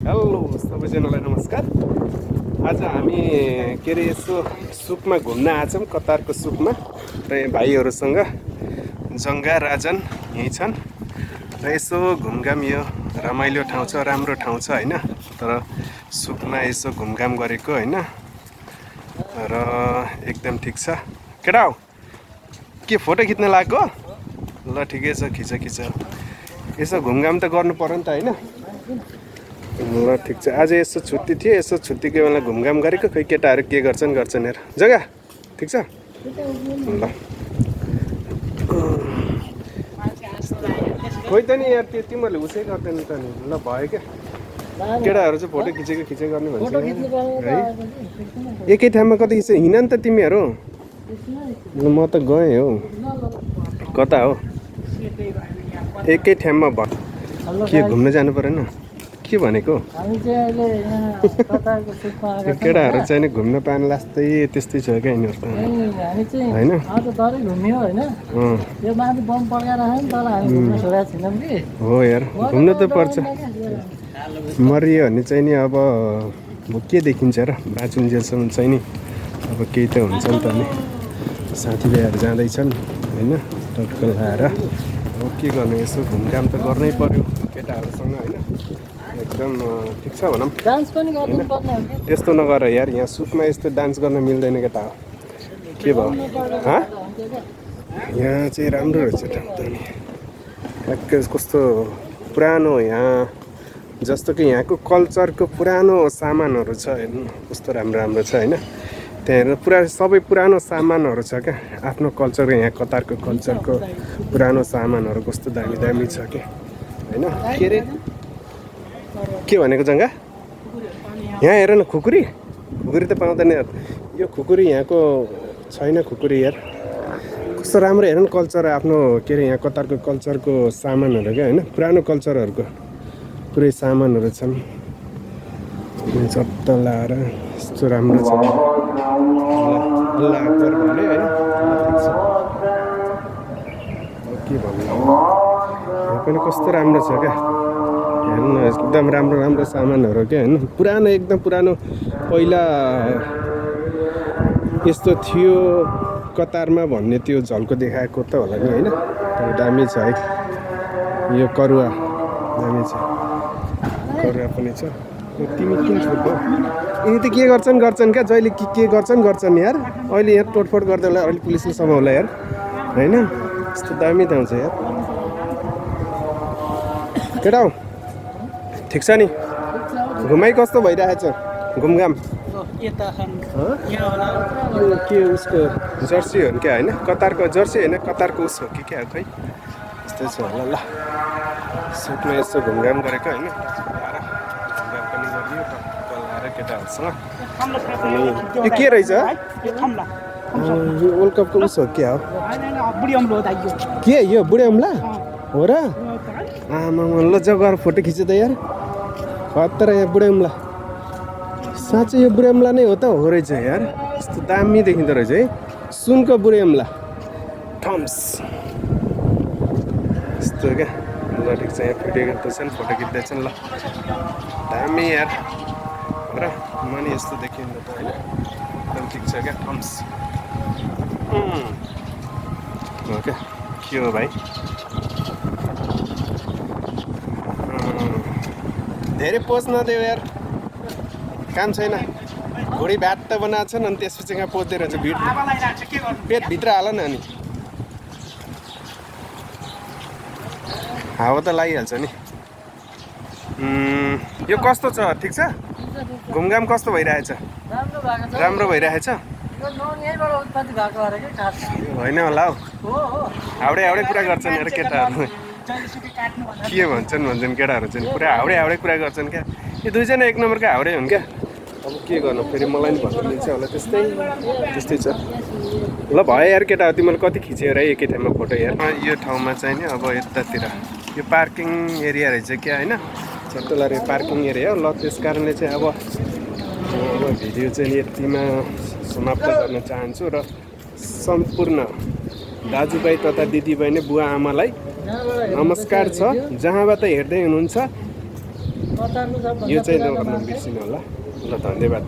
Hello सबैजनालाई नमस्कार। आज हामी के अरे यसो सुकमा घुम्न आछौँ, कतारको सुकमा। र यहाँ भाइहरूसँग जङ्गा राजन यहीँ छन् र यसो घुमघाम, यो रमाइलो ठाउँ छ, राम्रो ठाउँ छ होइन। तर सुकमा यसो घुमघाम गरेको होइन र एकदम ठिक छ। केटा हो के फोटो खिच्न लागेको? ल ठिकै छ, खिच खिच। यसो घुमघाम त गर्नु पर्यो नि त होइन। ल ठिक छ, आज यसो छुट्टी थियो, यसो छुट्टीको बेला घुमघाम गरेको। खै केटाहरू के गर्छन् हेर। जग्गा ठिक छ ल। खोइ त नि यार, त्यो तिमीहरूले उसै गर्दैन त नि। ल भयो क्या, केटाहरू चाहिँ फोटो खिचेको गर्ने भन्छ है। एकै ठाउँमा कति खिच्छ? हिँड नि त तिमीहरू। म त गएँ हौ। कता हो? एकै ठाउँमा भयो के घुम्न जानु परेन के भनेको? केटाहरू चाहिँ नि घुम्न पाउनु लास्तै त्यस्तै छ क्या यिनीहरू त होइन। हो यार, घुम्नु त पर्छ। मरियो भने चाहिँ नि अब के देखिन्छ र, बाँचुन्जेलसम्म चाहिँ नि अब केही त हुन्छ नि त नि। साथीभाइहरू जाँदैछन् होइन, टक्क लाएर। अब के गर्नु, यसो घुमघाम त गर्नै पर्यो केटाहरूसँग होइन। एकदम ठिक छ भनौँ। त्यस्तो नगर यार, यहाँ सुकमा यस्तो डान्स गर्न मिल्दैन केटा हो। के भयो यहाँ चाहिँ राम्रो रहेछ ठाउँ त नि। ट्याक्कै कस्तो पुरानो, यहाँ जस्तो कि यहाँको कल्चरको पुरानो सामानहरू छ हेर्नु, कस्तो राम्रो राम्रो छ होइन। त्यहाँ पुरा सबै पुरानो सामानहरू छ क्या, आफ्नो कल्चरको। यहाँ कतारको कल्चरको पुरानो सामानहरू कस्तो दामी दामी छ क्या होइन। के अरे के भनेको जङ्गा? यहाँ हेर न, खुकुरी त पाउँदैन यार। यो खुकुरी यहाँको छैन खुकुरी यार। कस्तो राम्रो हेर न कल्चर आफ्नो। के अरे यहाँ कतारको कल्चरको सामानहरू क्या होइन, पुरानो कल्चरहरूको पुरै सामानहरू छन्। चट्ट लाएर यस्तो राम्रो छ। अल्लाह अक्बर भने होइन। के भन्नु, यहाँ पनि कस्तो राम्रो छ क्या हेर्नु। एकदम राम्रो राम्रो सामानहरू क्या होइन। पुरानो, एकदम पुरानो। पहिला यस्तो थियो कतारमा भन्ने त्यो झल्को देखाएको त होला नि होइन। दामी छ है यो करुवा, दामी छ। करुवा पनि छ। तिमी किन छोड्छौ? यिनी त के गर्छन् क्या, जहिले के गर्छन् यार। अहिले यहाँ तोडफोड गर्दै होला, अहिले पुलिसले समाउला यार होइन। यस्तो दामी ठाउँ छ यार। केटा हो ठिक छ नि? घुमाइ कस्तो भइरहेछ घुमघाम? के उसको जर्सी हो क्या होइन, कतारको जर्सी होइन, कतारको उस हो कि क्या हो खै, यस्तै छ होला। ल सुकमा यसो घुमघाम गरेको होइन। घुमघाम पनि गरियो टक्क लाएर केटाहरूसँग। यो के रहेछ? यो वर्ल्ड कपको उस हो क्या हो? के यो बुढे अम्ला हो र? आमा ल जाऊ गएर फोटो खिच्यो त यार। खतरा यहाँ बुढे अम्ला, साँच्चै यो बुढे अम्ला नै हो त? हो रहेछ यार, यस्तो दामी देखिँदो रहेछ है। सुनको बुढे अम्ला थम्स यस्तो क्या। ल ठिक छ, यहाँ भिडियो गर्दैछन्, फोटो खिच्दैछन्। ल दामी यार र म नि यस्तो देखिँदो त होइन। एकदम ठिक छ क्या, थम्स हो क्या। के हो भाइ, धेरै पोज नदेऊ यार, काम छैन। घोडी भात त बनाएको छन् अनि त्यसपछि कहाँ पोज्दै रहेछ। पेटभित्र हाल न अनि हावा त लागिहाल्छ नि। यो कस्तो छ? ठिक छ? घुमघाम कस्तो भइरहेछ? राम्रो भइरहेछ होइन होला हौ। हाउडे कुरा गर्छन् यार केटाहरू। के भन्छन् केटाहरू चाहिँ पुरा हाउडे कुरा गर्छन् क्या। यो दुईजना एक नम्बरको हाउडे हुन् क्या। अब के गर्नु, फेरि मलाई नि भन्नु मिल्छ होला। त्यस्तै छ। ल भयो यार केटा, तिमीले कति खिच्यो र एकै ठाउँमा फोटो यार। यो ठाउँमा चाहिँ नि अब यतातिर यो पार्किङ एरिया रहेछ क्या होइन। चट्टोलार यो पार्किङ एरिया हो। ल त्यस कारणले चाहिँ अब भिडियो चाहिँ यतिमा समाप्त गर्न चाहन्छु। र सम्पूर्ण दाजुभाइ तथा दिदीबहिनी, बुवा आमालाई नमस्कार छ, जहाँबाट हेर्दै हुनुहुन्छ। कतारको सबभन्दा यो चाहिँ पुरानो नगर्नु बाँध चाहिँ बिर्सिनु होला ल धन्यवाद